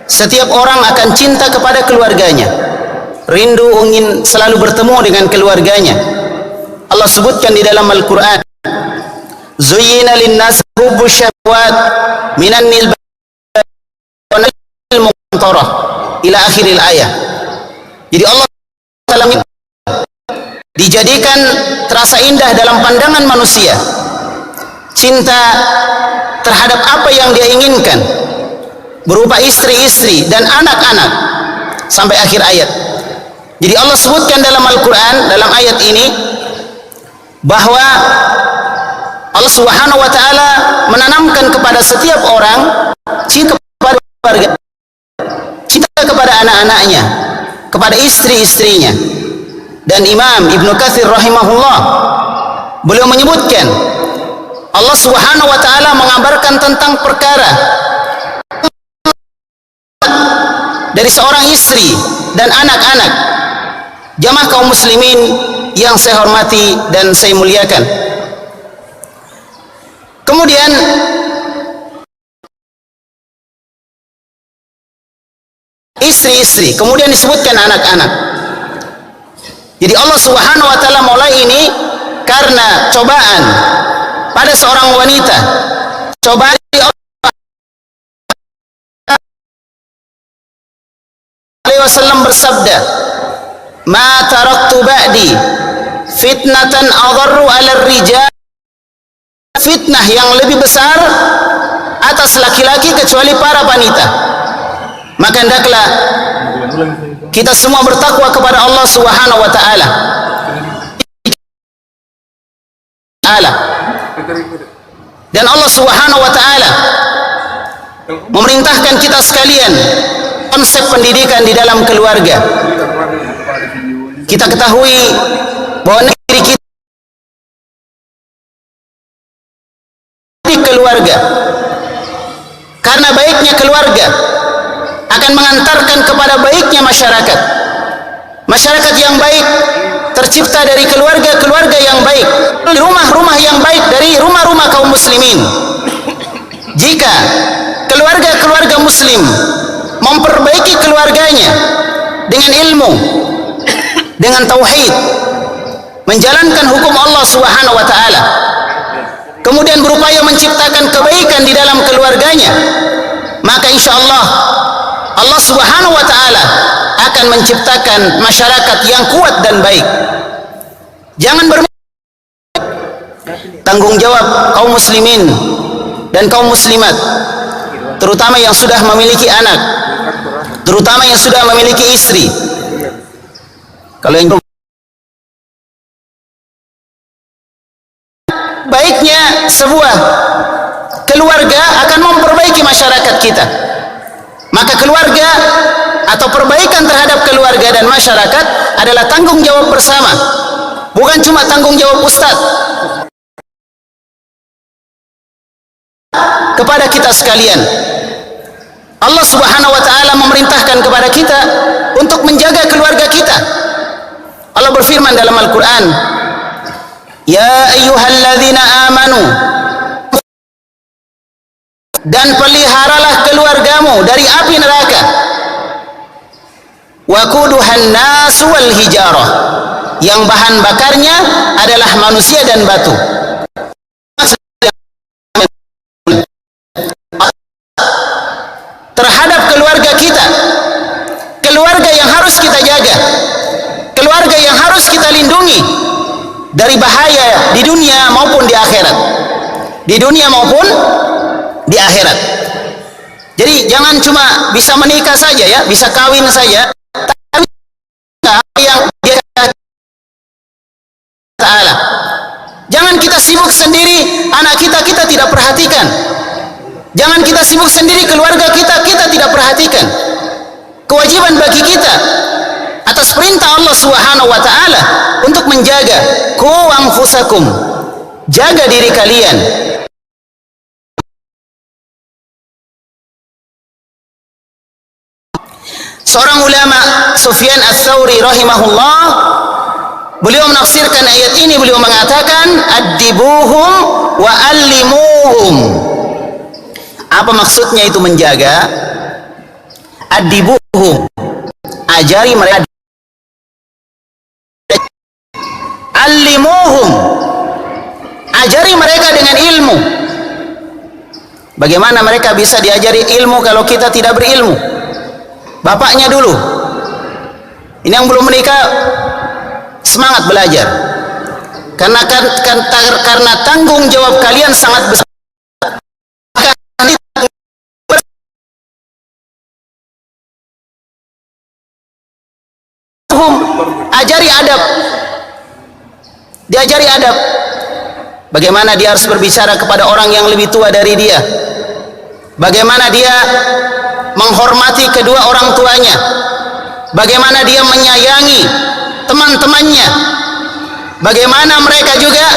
Setiap orang akan cinta kepada keluarganya, rindu ingin selalu bertemu dengan keluarganya. Allah sebutkan di dalam Al-Quran, zuyyina lin-nas hubbu syahwat minan nil muqtarah ila akhiril ayah. Jadi Allah dijadikan terasa indah dalam pandangan manusia cinta terhadap apa yang dia inginkan, berupa istri-istri dan anak-anak, sampai akhir ayat. Jadi Allah sebutkan dalam Al-Quran, dalam ayat ini, bahwa Allah Subhanahu wa ta'ala menanamkan kepada setiap orang cinta kepada keluarga, cinta kepada anak-anaknya, kepada istri-istrinya. Dan Imam Ibnu Katsir rahimahullah, beliau menyebutkan Allah Subhanahu wa ta'ala mengabarkan tentang perkara dari seorang istri dan anak-anak. Jamaah kaum muslimin yang saya hormati dan saya muliakan, kemudian istri-istri, kemudian disebutkan anak-anak. Jadi Allah Subhanahu wa ta'ala mulai ini karena cobaan pada seorang wanita. Cobaan Wasallam bersabda, ma taraktu ba'di fitnatan adharru 'ala rijal, fitnah yang lebih besar atas laki-laki kecuali para wanita. Maka hendaklah kita semua bertakwa kepada Allah Subhanahu wa ta'ala. Dan Allah Subhanahu wa ta'ala memerintahkan kita sekalian konsep pendidikan di dalam keluarga. Kita ketahui bahwa negeri kita di keluarga, karena baiknya keluarga akan mengantarkan kepada baiknya masyarakat. Masyarakat yang baik tercipta dari keluarga-keluarga yang baik, rumah-rumah yang baik dari rumah-rumah kaum muslimin. Jika keluarga-keluarga muslim memperbaiki keluarganya dengan ilmu, dengan tauhid, menjalankan hukum Allah Subhanahu wa ta'ala, kemudian berupaya menciptakan kebaikan di dalam keluarganya, maka insya Allah Allah Subhanahu wa ta'ala akan menciptakan masyarakat yang kuat dan baik. Jangan tanggung jawab kaum muslimin dan kaum muslimat, terutama yang sudah memiliki anak, terutama yang sudah memiliki istri. Kalau yang baiknya sebuah keluarga akan memperbaiki masyarakat kita, maka keluarga atau perbaikan terhadap keluarga dan masyarakat adalah tanggung jawab bersama, bukan cuma tanggung jawab ustadz. Kepada kita sekalian, Allah Subhanahu wa ta'ala memerintahkan kepada kita untuk menjaga keluarga kita. Allah berfirman dalam Al-Quran, ya ayyuhalladzina amanu, dan peliharalah keluargamu dari api neraka, waquduhan nasu wal hijarah, yang bahan bakarnya adalah manusia dan batu. Terhadap keluarga kita, keluarga yang harus kita jaga, keluarga yang harus kita lindungi dari bahaya di dunia maupun di akhirat, di dunia maupun di akhirat. Jadi jangan cuma bisa menikah saja ya, bisa kawin saja, tapi yang dia Ta'ala. Jangan kita sibuk sendiri, anak kita tidak perhatikan. Jangan kita sibuk sendiri, keluarga kita tidak perhatikan. Kewajiban bagi kita atas perintah Allah Subhanahu wa ta'ala untuk menjaga qu anfusakum, jaga diri kalian. Seorang ulama, Sufyan Ats-Tsauri rahimahullah, beliau menafsirkan ayat ini, beliau mengatakan addibuhum wa allimuhum. Apa maksudnya itu menjaga? Adibuhum, ajari mereka. Allimuhum, ajari mereka dengan ilmu. Bagaimana mereka bisa diajari ilmu kalau kita tidak berilmu? Bapaknya dulu, ini yang belum menikah, semangat belajar, karena tanggung jawab kalian sangat besar. Ajari adab, diajari adab. Bagaimana dia harus berbicara kepada orang yang lebih tua dari dia, bagaimana dia menghormati kedua orang tuanya, bagaimana dia menyayangi teman-temannya, bagaimana mereka juga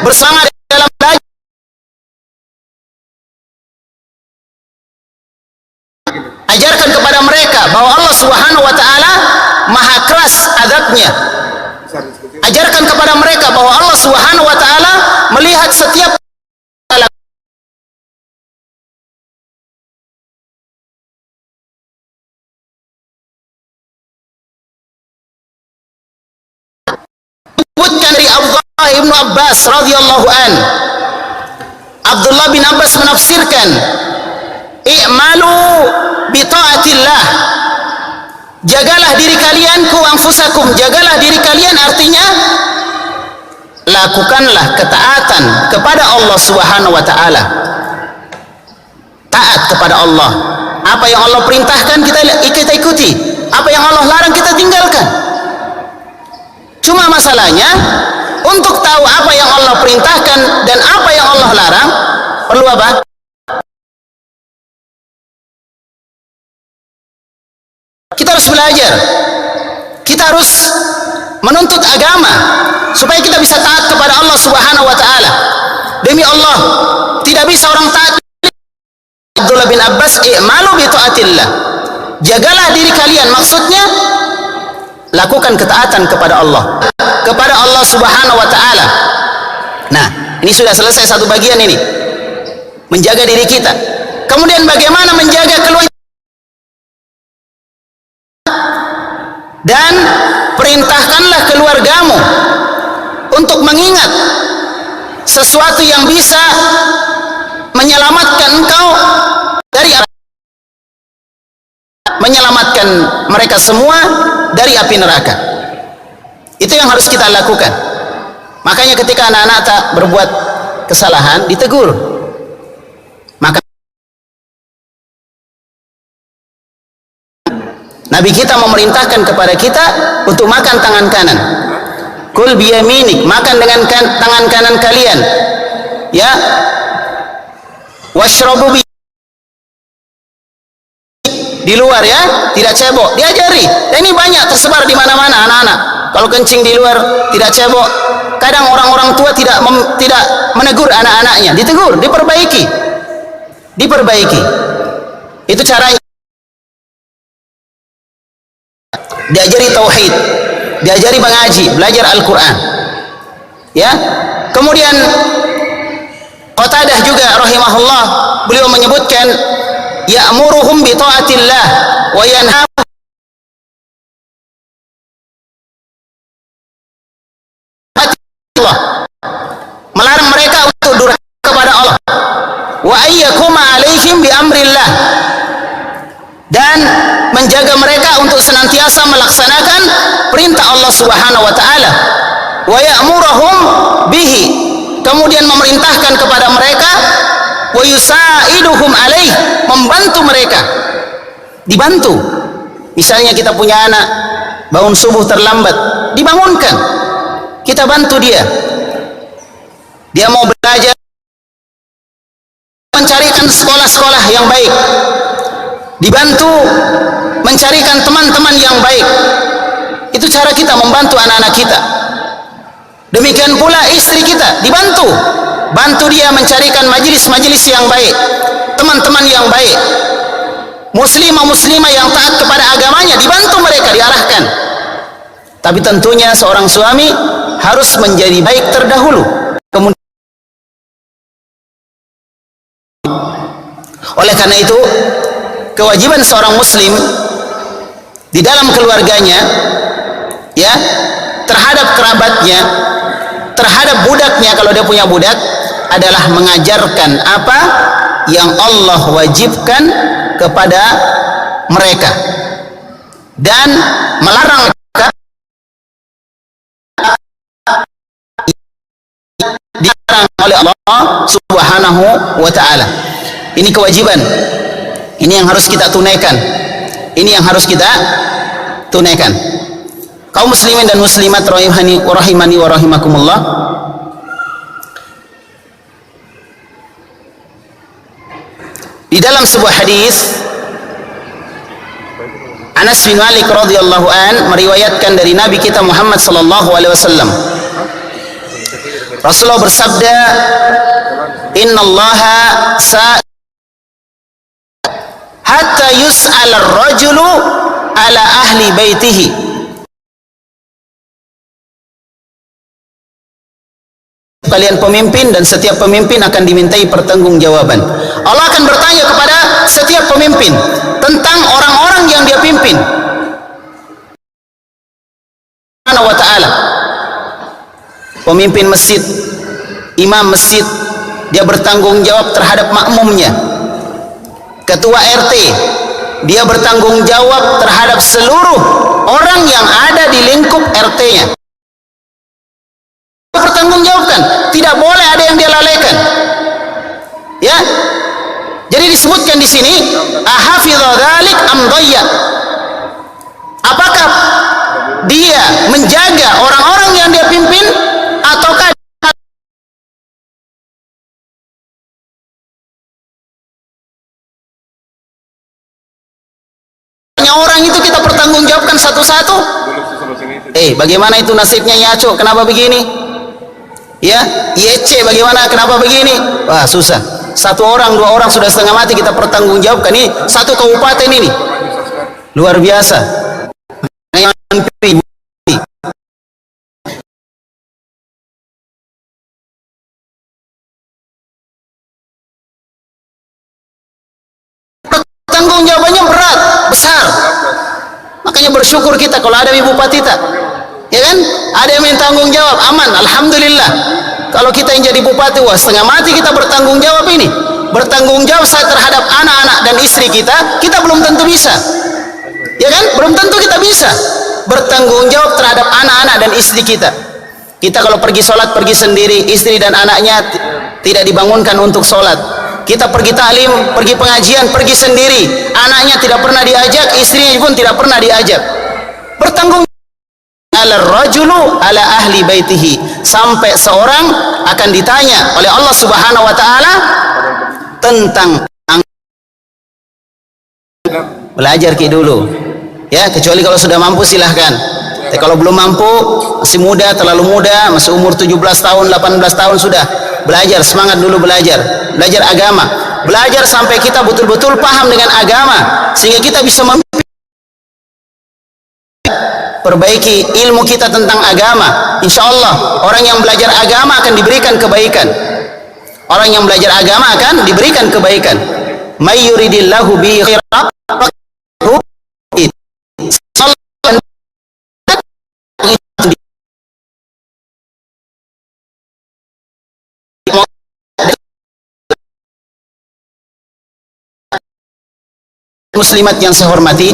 bersama dalam belajar. Ajarkan kepada mereka bahwa Allah Subhanahu wa taala maha keras azabnya. Ajarkan kepada mereka bahwa Allah Subhanahu wa taala melihat setiap dari Abdullah bin Abbas radhiyallahu an. Abdullah bin Abbas menafsirkan, i'malu bi taatillah. Jagalah diri kalian, ku anfusakum, jagalah diri kalian, artinya lakukanlah ketaatan kepada Allah Subhanahu wa taala. Taat kepada Allah. Apa yang Allah perintahkan kita ikuti, apa yang Allah larang kita tinggalkan. Cuma masalahnya, untuk tahu apa yang Allah perintahkan dan apa yang Allah larang, perlu apa? Kita harus belajar, kita harus menuntut agama supaya kita bisa taat kepada Allah Subhanahu wa taala. Demi Allah, tidak bisa orang taat. Abdullah bin Abbas, i'malu bi taatillah. Jagalah diri kalian, maksudnya lakukan ketaatan kepada Allah Subhanahu wa taala. Nah, ini sudah selesai satu bagian ini, menjaga diri kita. Kemudian bagaimana menjaga keluarga? Dan perintahkanlah keluargamu untuk mengingat sesuatu yang bisa menyelamatkan engkau dari menyelamatkan mereka semua dari api neraka. Itu yang harus kita lakukan. Makanya ketika anak-anak tak berbuat kesalahan, ditegur. Maka Nabi kita memerintahkan kepada kita untuk makan tangan kanan. Kul biyaminik, makan dengan tangan kanan kalian. Ya. Washrabu bi, di luar ya, tidak cebok, diajari. Dan ini banyak tersebar di mana-mana anak-anak. Kalau kencing di luar tidak cebok. Kadang orang-orang tua tidak menegur anak-anaknya, ditegur, diperbaiki. Itu caranya. Diajari tauhid, diajari mengaji, belajar Al-Quran. Ya. Kemudian Qatadah juga rahimahullah, beliau menyebutkan ya'muruhum bi ta'atillah wa yanhahum, melarang mereka untuk durhaka kepada Allah, wa ayyakuma alaihim bi amrillah, dan menjaga mereka untuk senantiasa melaksanakan perintah Allah Subhanahu wa taala, wa ya'muruhum bihi, kemudian memerintahkan kepada mereka, wa yusaiduhum alaih, membantu mereka, dibantu. Misalnya kita punya anak bangun subuh terlambat, dibangunkan, kita bantu dia mau belajar, mencarikan sekolah-sekolah yang baik, dibantu mencarikan teman-teman yang baik. Itu cara kita membantu anak-anak kita. Demikian pula istri kita, dibantu, bantu dia mencarikan majelis-majelis yang baik, teman-teman yang baik, muslimah-muslimah yang taat kepada agamanya, dibantu mereka, diarahkan. Tapi tentunya seorang suami harus menjadi baik terdahulu, kemudian. Oleh karena itu, kewajiban seorang muslim di dalam keluarganya, ya, terhadap kerabatnya, terhadap budaknya kalau dia punya budak, adalah mengajarkan apa yang Allah wajibkan kepada mereka dan melarang mereka dilarang oleh Allah Subhanahu wa ta'ala. Ini kewajiban, ini yang harus kita tunaikan, ini yang harus kita tunaikan. Kaum muslimin dan muslimat rahimani wa rahimakumullah, di dalam sebuah hadis Anas bin Malik radhiyallahu an meriwayatkan dari Nabi kita Muhammad sallallahu alaihi wasallam, Rasulullah bersabda, innallaha hatta yus'al ar-rajulu ala ahli baitihi. Kalian pemimpin, dan setiap pemimpin akan dimintai pertanggungjawaban. Allah akan bertanya kepada setiap pemimpin tentang orang-orang yang dia pimpin. Subhanahu wa ta'ala. Pemimpin masjid, imam masjid, dia bertanggung jawab terhadap makmumnya. Ketua RT, dia bertanggung jawab terhadap seluruh orang yang ada di lingkup RT-nya. Bertanggungjawabkan, tidak boleh ada yang dia lalaikan. Ya, jadi disebutkan di sini, ahafidha dzalik am dhayya. Apakah dia menjaga orang-orang yang dia pimpin ataukah orang itu kita pertanggungjawabkan satu-satu? Bagaimana itu nasibnya Yaco? Kenapa begini? Ya, YC bagaimana? Kenapa begini? Wah, susah. Satu orang, dua orang sudah setengah mati kita pertanggungjawabkan. Ini satu kabupaten ini. Luar biasa. Pertanggungjawabannya berat, besar. Makanya bersyukur kita kalau ada ibu patita. Ya kan? Ada yang minta tanggung jawab, aman, alhamdulillah. Kalau kita yang jadi bupati, wah, setengah mati kita bertanggung jawab ini. Bertanggung jawab saya terhadap anak-anak dan istri kita belum tentu bisa. Ya kan? Belum tentu kita bisa bertanggung jawab terhadap anak-anak dan istri kita. Kita kalau pergi sholat, pergi sendiri, istri dan anaknya tidak dibangunkan untuk sholat. Kita pergi taklim, pergi pengajian, pergi sendiri, anaknya tidak pernah diajak, istrinya pun tidak pernah diajak. Bertanggung al-rajulu ala ahli baitihi, sampai seorang akan ditanya oleh Allah Subhanahu wa taala tentang belajar dulu. Ya, kecuali kalau sudah mampu silahkan. Tapi kalau belum mampu, masih muda, terlalu muda, masih umur 17 tahun, 18 tahun sudah, belajar, semangat dulu belajar. Belajar agama. Belajar sampai kita betul-betul paham dengan agama sehingga kita bisa perbaiki ilmu kita tentang agama. Insya Allah orang yang belajar agama akan diberikan kebaikan. Orang yang belajar agama akan diberikan kebaikan. May yuridillahu bi khairan muslimat yang saya hormati.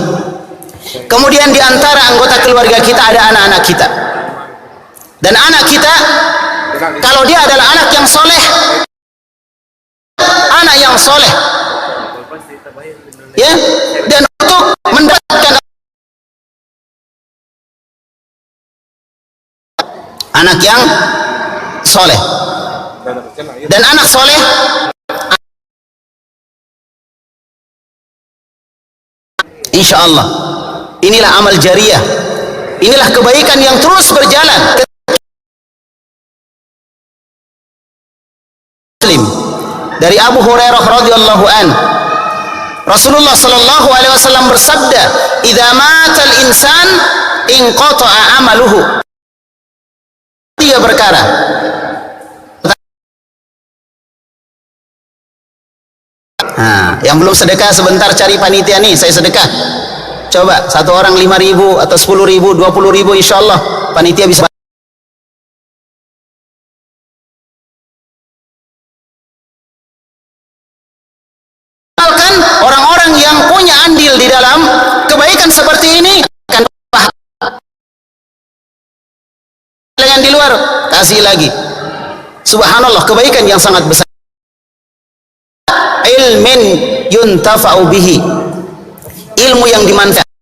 Kemudian di antara anggota keluarga kita ada anak-anak kita. Dan anak kita, kalau dia adalah anak yang soleh, ya, dan untuk mendapatkan anak yang soleh, dan anak soleh insya Allah inilah amal jariyah, inilah kebaikan yang terus berjalan. Dari Abu Hurairah radhiyallahu an, Rasulullah sallallahu alaihi wasallam bersabda, "Idza matal insan inqata'a amaluhu." Tiga perkara. Nah, yang belum sedekah sebentar cari panitia nih, saya sedekah. Coba satu orang 5.000 atau 10.000, 20.000, insya Allah panitia bisa. Orang-orang yang punya andil di dalam kebaikan seperti ini akan dengan di luar kasih lagi. Subhanallah, kebaikan yang sangat besar. Ilmin yuntafa'u bihi, ilmu yang dimanfaatkan.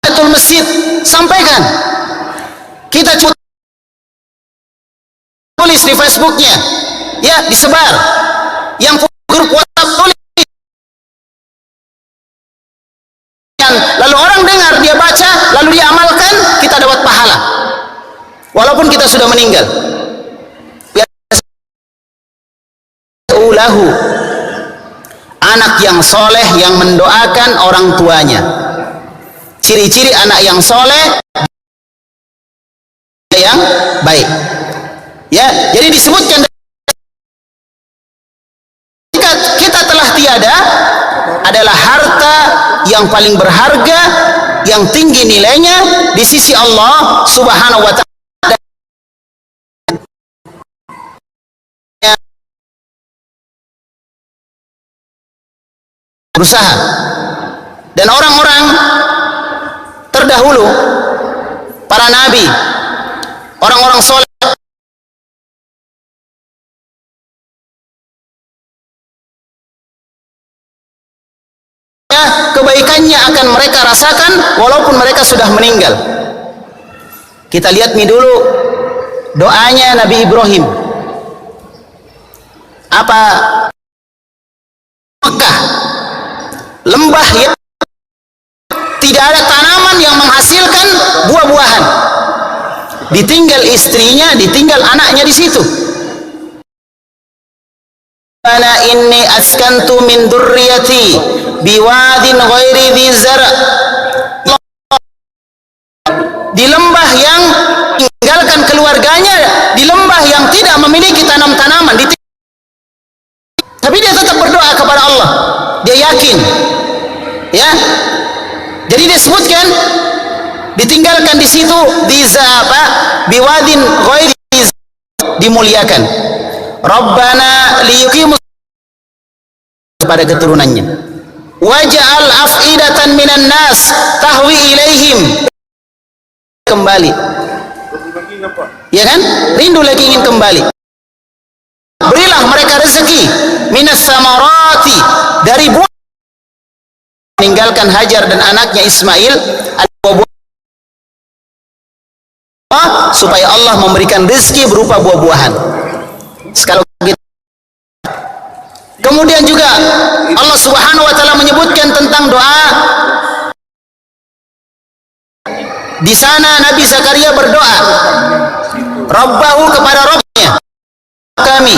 Betul, masjid sampaikan, kita tulis di Facebooknya, ya disebar. Yang grup WhatsApp tulis, lalu orang dengar, dia baca, lalu dia amalkan, kita dapat pahala walaupun kita sudah meninggal. Ulahu, anak yang soleh yang mendoakan orang tuanya. Ciri-ciri anak yang soleh, yang baik, ya. Jadi disebutkan kita telah tiada adalah harta yang paling berharga, yang tinggi nilainya di sisi Allah Subhanahu wa ta'ala. Berusaha, dan orang-orang terdahulu, para nabi, orang-orang soleh, kebaikannya akan mereka rasakan walaupun mereka sudah meninggal. Kita lihat nih dulu doanya Nabi Ibrahim. Apa? Mekah, lembah yang tidak ada tanaman yang menghasilkan buah-buahan. Ditinggal istrinya, ditinggal anaknya di situ. Ana inni askantu min dzurriyyati biwadin ghairi dzi zar'. Di lembah yang tinggalkan keluarganya, di lembah yang tidak memiliki tanam-tanaman, tapi dia tetap berdoa kepada Allah. Dia yakin, ya. Jadi dia sebutkan, ditinggalkan di situ di biwadin ghairi, dimuliakan. Rabbana liyuqimus, pada keturunannya. Waj'al af'idatan minan nas tahwi ilaihim, kembali. Ya kan? Rindu lagi ingin kembali. Berilah mereka rezeki minas samarati, dari buah. Meninggalkan Hajar dan anaknya Ismail, supaya Allah memberikan rezeki berupa buah-buahan. Sekali lagi. Kemudian juga Allah Subhanahu wa ta'ala menyebutkan tentang doa. Di sana Nabi Zakaria berdoa, Rabbahu, kepada Rabbnya, kami,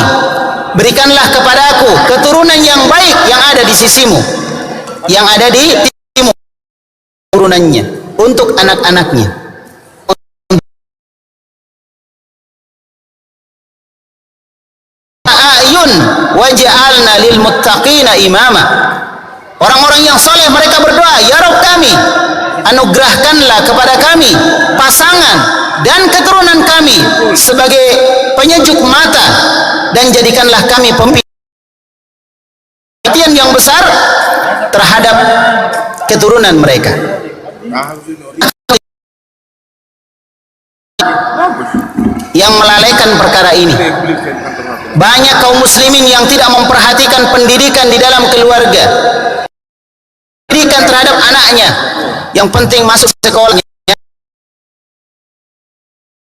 berikanlah kepadaku keturunan yang baik yang ada di sisimu, yang ada di sisimu, keturunannya untuk anak-anaknya. Ayun waj'alna lil muttaqina imama. Orang-orang yang soleh mereka berdoa, ya Rabb kami, anugerahkanlah kepada kami pasangan dan keturunan kami sebagai penyejuk mata, dan jadikanlah kami pemimpin yang besar terhadap keturunan mereka. Yang melalaikan perkara ini, banyak kaum muslimin yang tidak memperhatikan pendidikan di dalam keluarga, pendidikan terhadap anaknya. Yang penting masuk sekolahnya,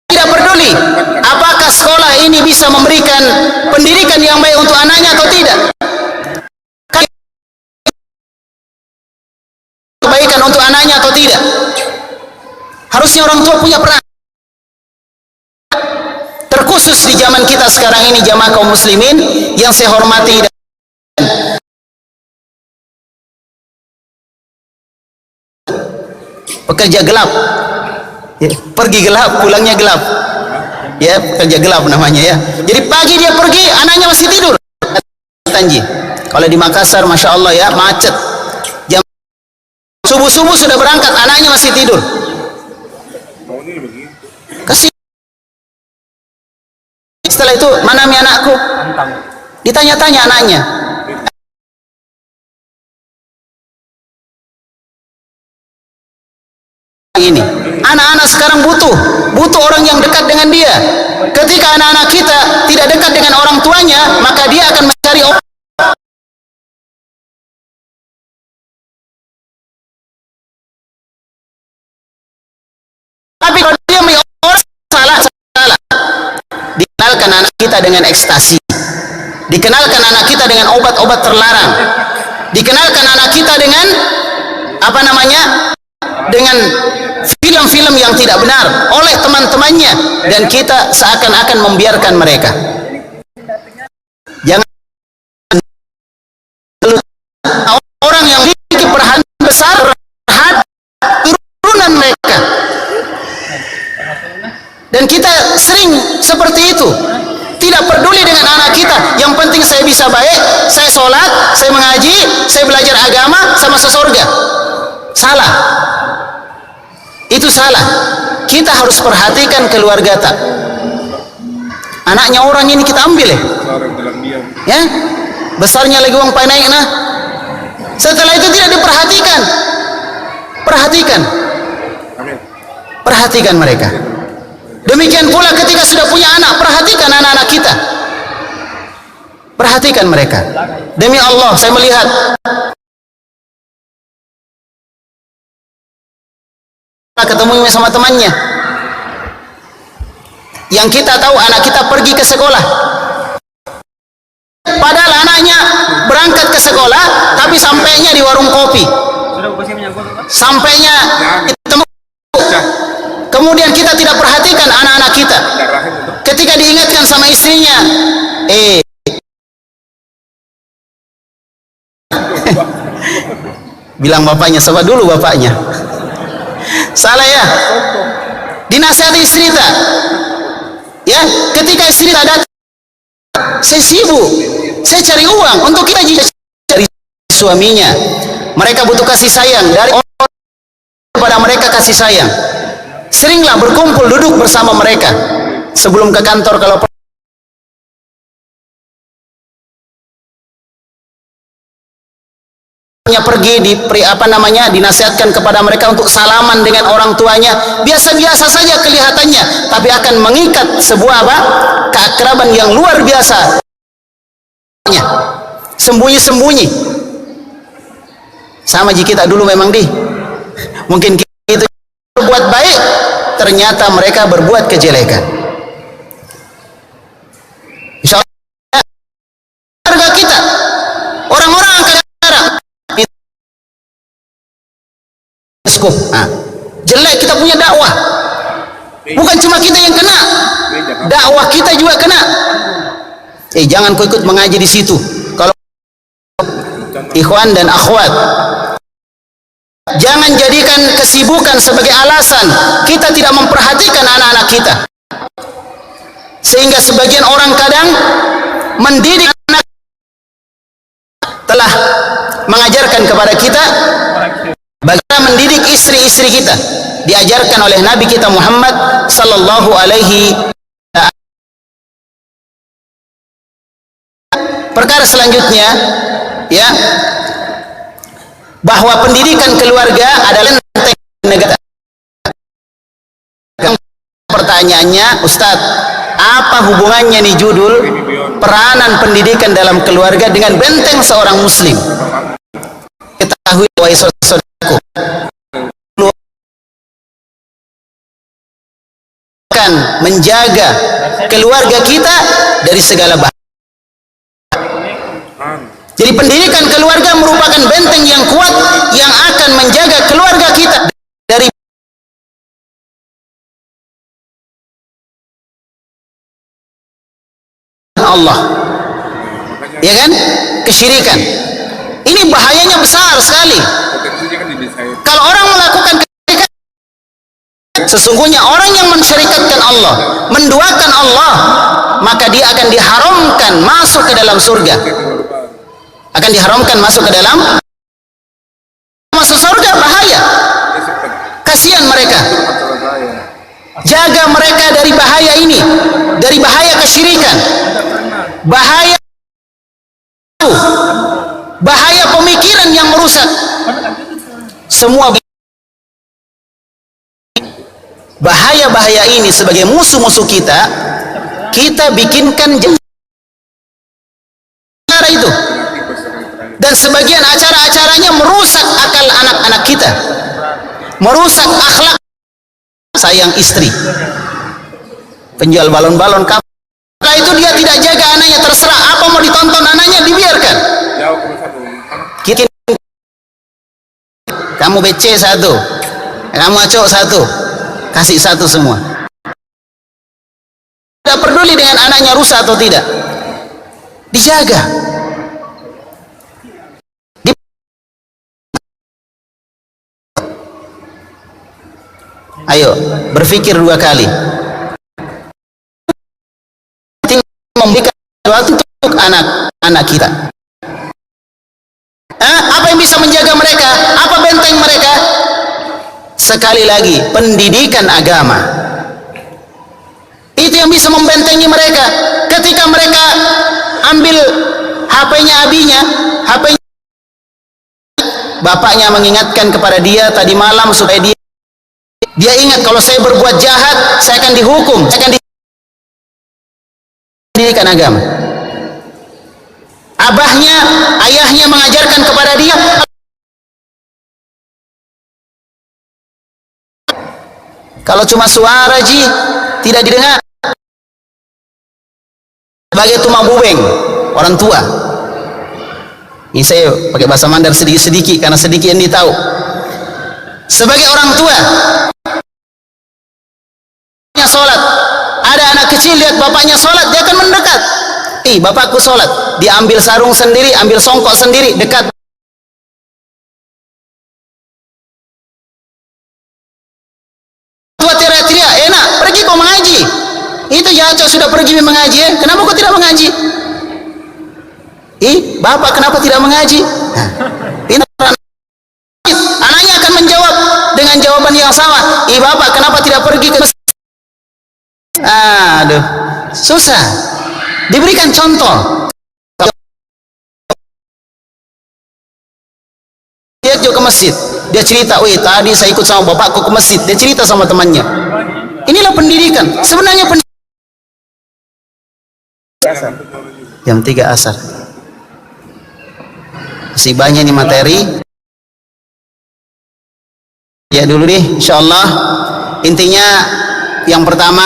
tidak peduli apakah sekolah ini bisa memberikan pendidikan yang baik untuk anaknya atau tidak, kebaikan untuk anaknya atau tidak. Harusnya orang tua punya peran. Terkhusus di zaman kita sekarang ini, jamaah kaum muslimin yang saya hormati, pekerja gelap, ya, pergi gelap, pulangnya gelap, ya, pekerja gelap namanya, ya. Jadi pagi dia pergi, anaknya masih tidur, Kalimantan Ji. Kalau di Makassar Masya Allah ya macet, jam subuh-subuh sudah berangkat, anaknya masih tidur. Kasih. Setelah itu, mana mi anakku? Ditanya-tanya anaknya. Ini anak-anak sekarang butuh orang yang dekat dengan dia. Ketika anak-anak kita tidak dekat dengan orang tuanya, maka dia akan mencari orang. Tapi kalau dia melihat orang salah. Dikenalkan anak kita dengan ekstasi, dikenalkan anak kita dengan obat-obat terlarang, dikenalkan anak kita dengan apa namanya, dengan film-film yang tidak benar oleh teman-temannya, dan kita seakan-akan membiarkan mereka. Jangan orang yang memiliki perhatian besar terhadap turunan mereka, dan kita sering seperti itu, tidak peduli dengan anak kita. Yang penting saya bisa baik, saya sholat, saya mengaji, saya belajar agama, saya masuk surga. Salah. Itu salah. Kita harus perhatikan keluarga tak. Anaknya orang ini kita ambil ya, besarnya lagi uang pai naik nah. Setelah itu tidak diperhatikan. Perhatikan mereka. Demikian pula ketika sudah punya anak, perhatikan anak-anak kita. Perhatikan mereka. Demi Allah, saya melihat ketemu sama temannya, yang kita tahu anak kita pergi ke sekolah, padahal anaknya berangkat ke sekolah, tapi sampainya di warung kopi, sampainya ketemu. Kemudian kita tidak perhatikan anak-anak kita. Ketika diingatkan sama istrinya, bilang bapaknya, sabar dulu bapaknya. Salah ya. Dinasihati istri tak? Ya, ketika istri tak datang, saya sibuk, saya cari uang untuk kita cari suaminya. Mereka butuh kasih sayang dari orang kepada mereka kasih sayang. Seringlah berkumpul duduk bersama mereka sebelum ke kantor. Kalau pergi dinasihatkan kepada mereka untuk salaman dengan orang tuanya, biasa-biasa saja kelihatannya, tapi akan mengikat sebuah keakraban yang luar biasa. Sembunyi-sembunyi. Sama jika kita dulu memang mungkin kita berbuat baik, ternyata mereka berbuat kejelekan. Insya Allah harga kita, orang-orang akan jelek kita punya dakwah. Bukan cuma kita yang kena, dakwah kita juga kena. Jangan kau ikut mengaji di situ. Kalau ikhwan dan akhwat, jangan jadikan kesibukan sebagai alasan kita tidak memperhatikan anak-anak kita. Sehingga sebagian orang kadang mendidik anak, telah mengajarkan kepada kita bagaimana mendidik istri-istri kita, diajarkan oleh Nabi kita Muhammad sallallahu alaihi wasallam. Perkara selanjutnya ya, bahwa pendidikan keluarga adalah negara. Pertanyaannya, Ustadz, apa hubungannya nih judul peranan pendidikan dalam keluarga dengan benteng seorang muslim? Ketahui wahai saudaraku, akan menjaga keluarga kita dari segala bahaya. Jadi pendidikan keluarga merupakan benteng yang kuat yang akan menjaga keluarga kita dari Allah, ya kan? Kesyirikan. Ini bahayanya besar sekali. Kalau orang melakukan kesyirikan, sesungguhnya orang yang mensyirikatkan Allah, menduakan Allah, maka dia akan diharamkan masuk ke dalam surga. akan diharamkan masuk ke dalam masuk surga. Bahaya, kasihan mereka. Jaga mereka dari bahaya ini, dari bahaya kesyirikan, bahaya pemikiran yang merusak. Semua bahaya ini sebagai musuh-musuh kita bikinkan cara itu, dan sebagian acara-acaranya merusak akal anak-anak kita, merusak akhlak sayang istri, penjual balon-balon kapal. Setelah itu dia tidak jaga anaknya, terserah apa mau ditonton anaknya dibiarkan. Kita, kamu BC satu, kamu acok satu, kasih satu semua. Tidak peduli dengan anaknya rusak atau tidak, dijaga. Ayo berpikir dua kali, memberikan sesuatu untuk anak-anak kita. Apa yang bisa menjaga mereka? Apa benteng mereka? Sekali lagi, pendidikan agama itu yang bisa membentengi mereka. Ketika mereka ambil HP-nya abinya, HP-nya bapaknya mengingatkan kepada dia tadi malam supaya dia ingat, kalau saya berbuat jahat saya akan dihukum, saya akan pendidikan agama. Abahnya, ayahnya mengajarkan kepada dia, kalau cuma suara ji tidak didengar, sebagai tumang bubeng orang tua. Ini saya pakai bahasa Mandar sedikit-sedikit karena sedikit yang ditahu. Sebagai orang tua, sholat, ada anak kecil lihat bapaknya sholat, dia akan mendekat. Bapakku sholat, dia ambil sarung sendiri, ambil songkok sendiri, dekat. Tua teriak-teriak, enak, pergi kau mengaji. Itu Jaco sudah pergi mengaji, kenapa kau tidak mengaji? Bapak kenapa tidak mengaji? Anaknya akan menjawab dengan jawaban yang sama. Bapak kenapa tidak pergi ke masjid? Aduh, susah. Diberikan contoh. Dia juga ke masjid, dia cerita, tadi saya ikut sama bapakku ke masjid. Dia cerita sama temannya. Inilah pendidikan. Sebenarnya jam 3 asar. Masih banyak nih materi. Ya dulu nih, insyaallah. Intinya yang pertama,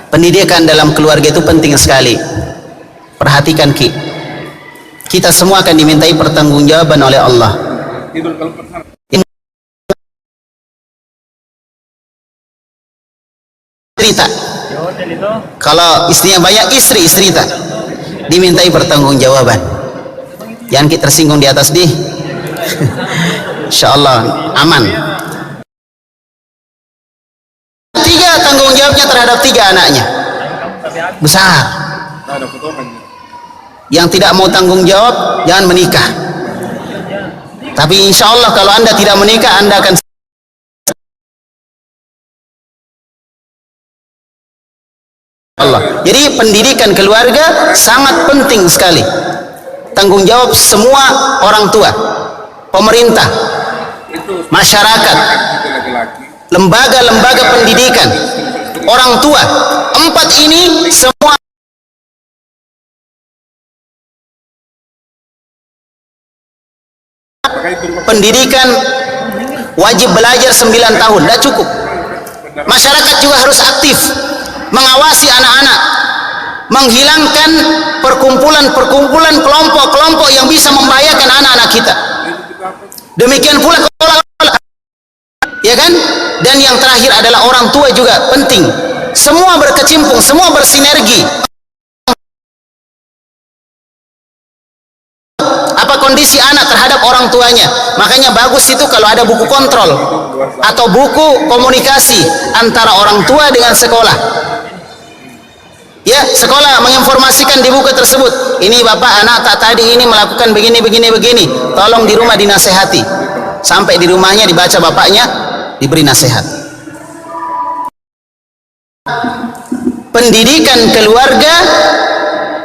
pendidikan dalam keluarga itu penting sekali. Perhatikan kita semua akan dimintai pertanggungjawaban oleh Allah. Cerita, kalau istrinya banyak, istri cerita, dimintai pertanggungjawaban. Jangan kita tersinggung di atas di. Insyaallah aman. 3 tanggung jawabnya terhadap 3 anaknya besar. Yang tidak mau tanggung jawab jangan menikah. Tapi insya Allah kalau anda tidak menikah, anda akan Allah. Jadi pendidikan keluarga sangat penting sekali. Tanggung jawab semua orang tua, pemerintah, masyarakat, lembaga-lembaga pendidikan, orang tua. 4 ini semua pendidikan wajib belajar 9 tahun, tidak cukup. Masyarakat juga harus aktif mengawasi anak-anak, menghilangkan perkumpulan-perkumpulan, kelompok-kelompok yang bisa membahayakan anak-anak kita. Demikian pula ya kan? Dan yang terakhir adalah orang tua juga penting. Semua berkecimpung, semua bersinergi. Apa kondisi anak terhadap orang tuanya? Makanya bagus itu kalau ada buku kontrol atau buku komunikasi antara orang tua dengan sekolah. Ya, sekolah menginformasikan di buku tersebut, ini bapak anak tak tadi ini melakukan begini begini begini, tolong di rumah dinasehati. Sampai di rumahnya dibaca bapaknya, diberi nasihat. Pendidikan keluarga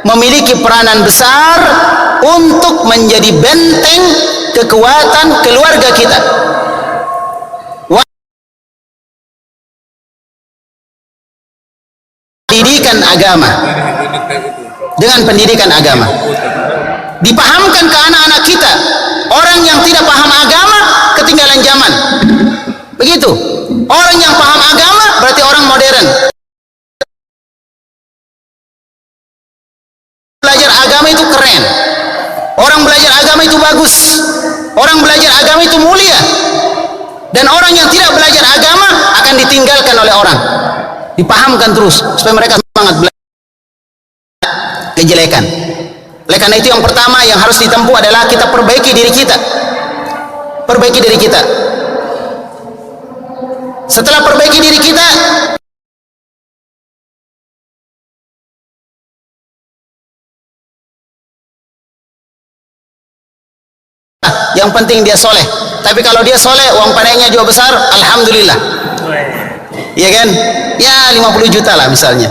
memiliki peranan besar untuk menjadi benteng kekuatan keluarga kita. Pendidikan agama, dengan pendidikan agama dipahamkan ke anak-anak kita. Orang yang tidak paham agama ketinggalan zaman. Begitu. Orang yang paham agama berarti orang modern. Belajar agama itu keren. Orang belajar agama itu bagus. Orang belajar agama itu mulia. Dan orang yang tidak belajar agama akan ditinggalkan oleh orang. Dipahamkan terus supaya mereka semangat belajar kejelekan. Oleh karena itu yang pertama yang harus ditempuh adalah kita perbaiki diri kita. Perbaiki diri kita. Setelah perbaiki diri kita, yang penting dia soleh. Tapi kalau dia soleh, uang panennya juga besar, alhamdulillah. Iya kan? Ya 50 juta lah misalnya.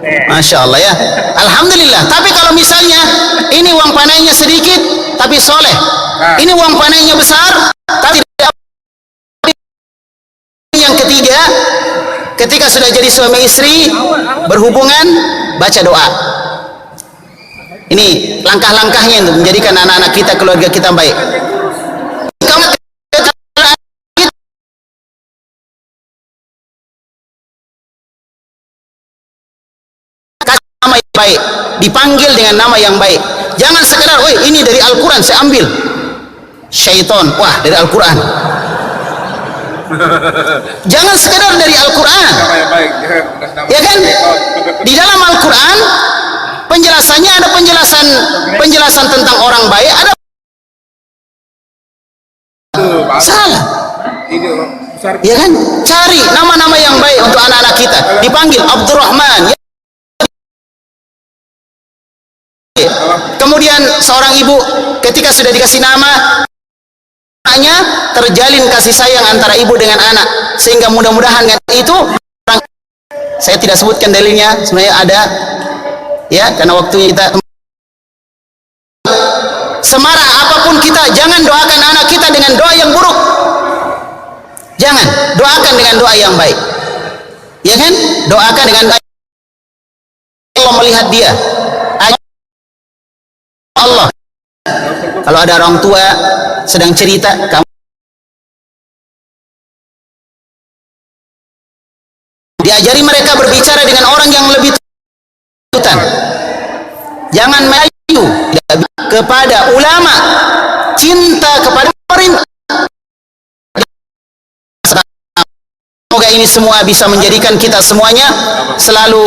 Masya Allah ya, alhamdulillah. Tapi kalau misalnya ini uang panennya sedikit tapi soleh, ini uang panennya besar tapi tidak. Yang ketiga, ketika sudah jadi suami istri berhubungan, baca doa. Ini langkah-langkahnya untuk menjadikan anak-anak kita, keluarga kita baik. Nama yang baik, dipanggil dengan nama yang baik. Jangan sekedar, woi ini dari Al-Quran saya ambil. Syaiton, wah dari Al-Quran. Jangan sekedar dari Al-Quran. Ya kan? Di dalam Al-Quran penjelasannya ada penjelasan tentang orang baik, ada salah. Ya kan? Cari nama-nama yang baik untuk anak-anak kita. Dipanggil Abdurrahman. Kemudian seorang ibu ketika sudah dikasih nama, hanya terjalin kasih sayang antara ibu dengan anak, sehingga mudah-mudahan itu, saya tidak sebutkan dalilnya, sebenarnya ada ya, karena waktu kita semarah apapun kita, jangan doakan anak kita dengan doa yang buruk. Jangan, doakan dengan doa yang baik. Ya kan? Doakan dengan Allah melihat dia. Allah. Kalau ada orang tua sedang cerita, kamu diajari mereka berbicara dengan orang yang lebih tutan. Jangan maju kepada ulama, cinta kepada pemerintah. Semoga ini semua bisa menjadikan kita semuanya selalu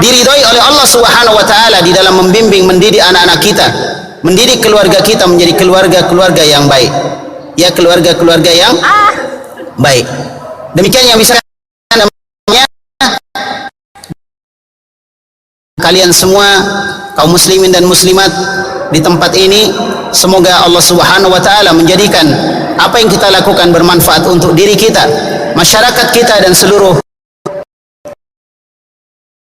diridhoi oleh Allah Subhanahu wa taala di dalam membimbing, mendidik anak-anak kita, mendidik keluarga kita menjadi keluarga-keluarga yang baik. Ya, keluarga-keluarga yang baik. Demikian yang bisa kalian semua kaum muslimin dan muslimat di tempat ini, semoga Allah Subhanahu wa taala menjadikan apa yang kita lakukan bermanfaat untuk diri kita, masyarakat kita, dan seluruh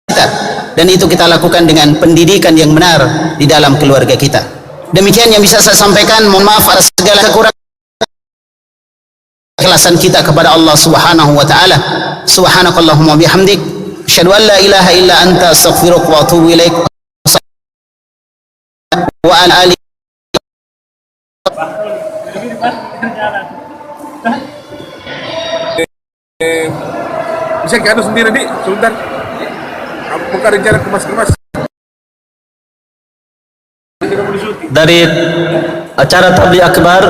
kita, dan itu kita lakukan dengan pendidikan yang benar di dalam keluarga kita. Demikian yang bisa saya sampaikan. Mohon maaf atas segala kekurangan. Ikhlasan kita kepada Allah Subhanahu wa taala. Subhanakallahumma bihamdik, asyhadu an la ilaha illa anta, astaghfiruka wa atubu ilaik. Wa ala alihi. Bisa kado sendiri di sebentar. Bukan rencana kemas-kemas. Dari acara Tabligh Akbar